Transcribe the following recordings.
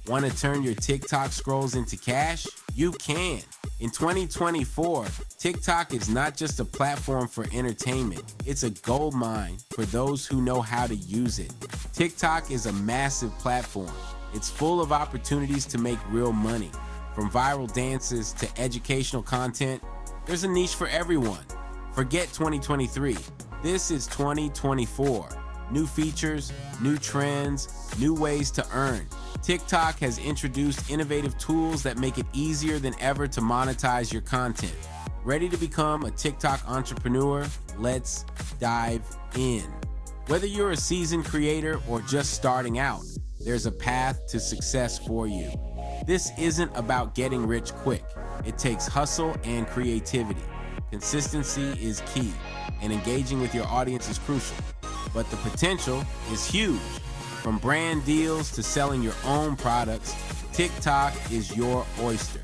Want to turn your TikTok scrolls into cash? You can. In 2024, TikTok is not just a platform for entertainment, it's a gold mine for those who know how to use it. TikTok is a massive platform. It's full of opportunities to make real money. From viral dances to educational content, there's a niche for everyone. Forget 2023. This is 2024. New features, new trends, new ways to earn. TikTok has introduced innovative tools that make it easier than ever to monetize your content. Ready to become a TikTok entrepreneur? Let's dive in. Whether you're a seasoned creator or just starting out, there's a path to success for you. This isn't about getting rich quick. It takes hustle and creativity. Consistency is key, and engaging with your audience is crucial. But the potential is huge. From brand deals to selling your own products, TikTok is your oyster.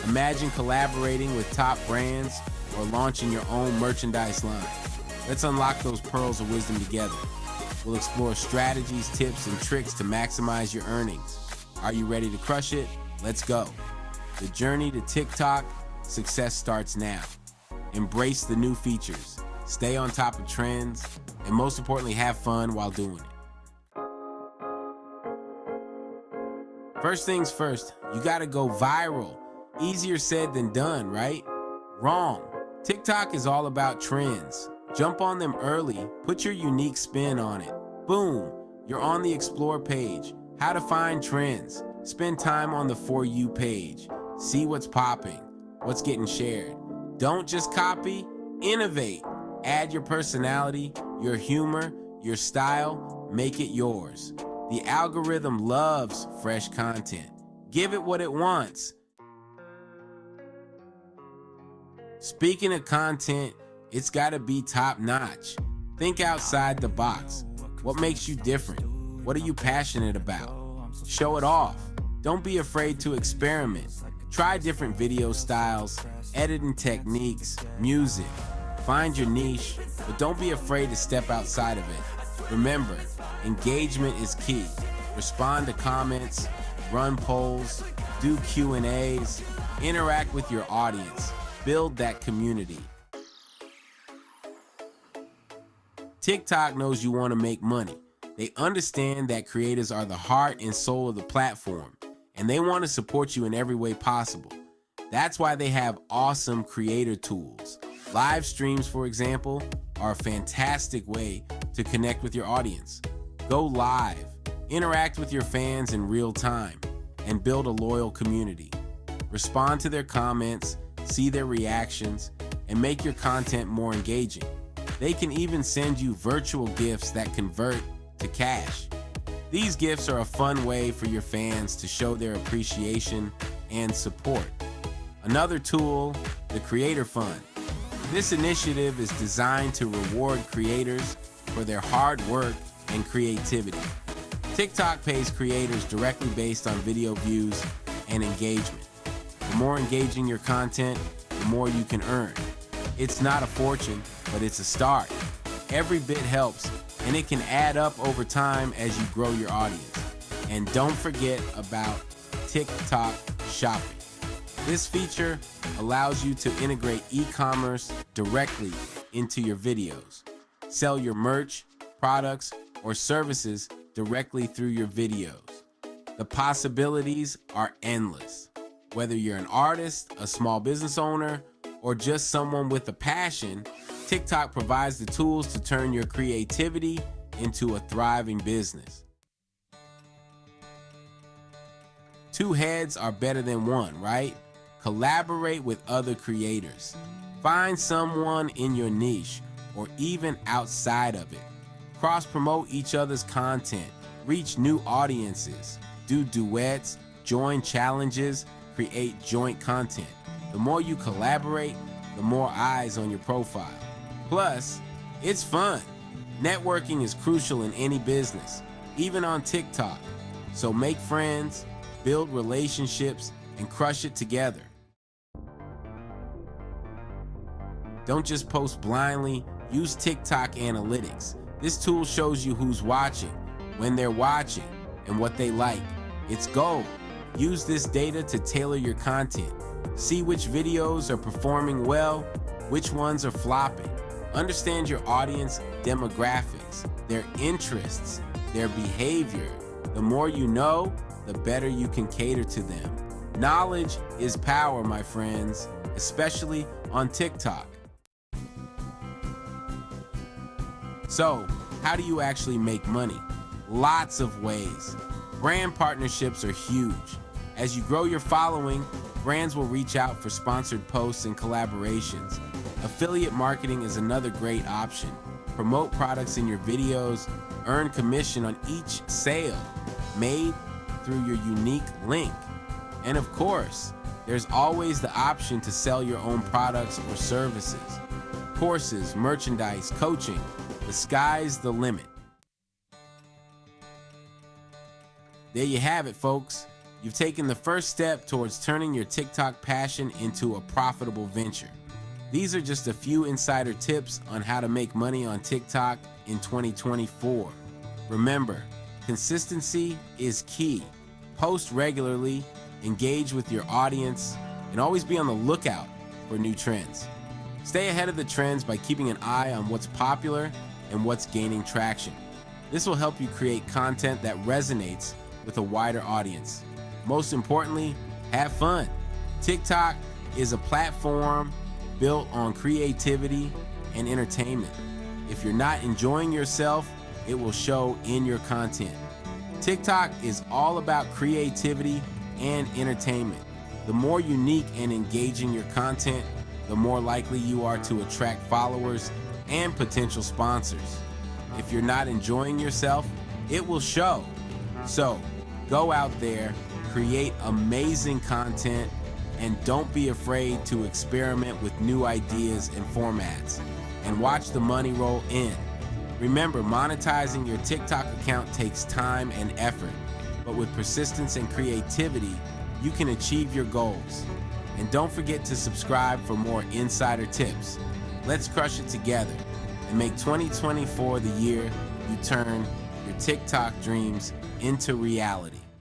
Imagine collaborating with top brands or launching your own merchandise line. Let's unlock those pearls of wisdom together. We'll explore strategies, tips, and tricks to maximize your earnings. Are you ready to crush it? Let's go. The journey to TikTok success starts now. Embrace the new features, stay on top of trends, and most importantly, have fun while doing it. First things first, you gotta go viral. Easier said than done, right? Wrong. TikTok is all about trends. Jump on them early, put your unique spin on it. Boom, you're on the Explore page. How to find trends. Spend time on the For You page. See what's popping, what's getting shared. Don't just copy, innovate. Add your personality, your humor, your style, make it yours. The algorithm loves fresh content. Give it what it wants. Speaking of content, it's gotta be top notch. Think outside the box. What makes you different? What are you passionate about? Show it off. Don't be afraid to experiment. Try different video styles, editing techniques, music. Find your niche, but don't be afraid to step outside of it. Remember, engagement is key. Respond to comments, run polls, do Q&As, interact with your audience, build that community. TikTok knows you want to make money. They understand that creators are the heart and soul of the platform, and they want to support you in every way possible. That's why they have awesome creator tools. Live streams, for example, are a fantastic way to connect with your audience. Go live, interact with your fans in real time, and build a loyal community. Respond to their comments, see their reactions, and make your content more engaging. They can even send you virtual gifts that convert to cash. These gifts are a fun way for your fans to show their appreciation and support. Another tool, the Creator Fund. This initiative is designed to reward creators for their hard work and creativity. TikTok pays creators directly based on video views and engagement. The more engaging your content, the more you can earn. It's not a fortune, but it's a start. Every bit helps, and it can add up over time as you grow your audience. And don't forget about TikTok Shopping. This feature allows you to integrate e-commerce directly into your videos. Sell your merch, products, or services directly through your videos. The possibilities are endless. Whether you're an artist, a small business owner, or just someone with a passion, TikTok provides the tools to turn your creativity into a thriving business. Two heads are better than one, right? Collaborate with other creators. Find someone in your niche or even outside of it. Cross-promote each other's content, reach new audiences, do duets, join challenges, create joint content. The more you collaborate, the more eyes on your profile. Plus, it's fun. Networking is crucial in any business, even on TikTok. So make friends, build relationships, and crush it together. Don't just post blindly, use TikTok Analytics. This tool shows you who's watching, when they're watching, and what they like. It's gold. Use this data to tailor your content. See which videos are performing well, which ones are flopping. Understand your audience demographics, their interests, their behavior. The more you know, the better you can cater to them. Knowledge is power, my friends, especially on TikTok. So, how do you actually make money? Lots of ways. Brand partnerships are huge. As you grow your following, brands will reach out for sponsored posts and collaborations. Affiliate marketing is another great option. Promote products in your videos, earn commission on each sale made through your unique link. And of course, there's always the option to sell your own products or services. Courses, merchandise, coaching, the sky's the limit. There you have it, folks. You've taken the first step towards turning your TikTok passion into a profitable venture. These are just a few insider tips on how to make money on TikTok in 2024. Remember, consistency is key. Post regularly, engage with your audience, and always be on the lookout for new trends. Stay ahead of the trends by keeping an eye on what's popular and what's gaining traction. This will help you create content that resonates with a wider audience. Most importantly, have fun. TikTok is a platform built on creativity and entertainment. If you're not enjoying yourself, it will show in your content. TikTok is all about creativity and entertainment. The more unique and engaging your content, the more likely you are to attract followers and potential sponsors. If you're not enjoying yourself, it will show. So, go out there, create amazing content, and don't be afraid to experiment with new ideas and formats, and watch the money roll in. Remember, monetizing your TikTok account takes time and effort, but with persistence and creativity, you can achieve your goals. And don't forget to subscribe for more insider tips. Let's crush it together and make 2024 the year you turn your TikTok dreams into reality.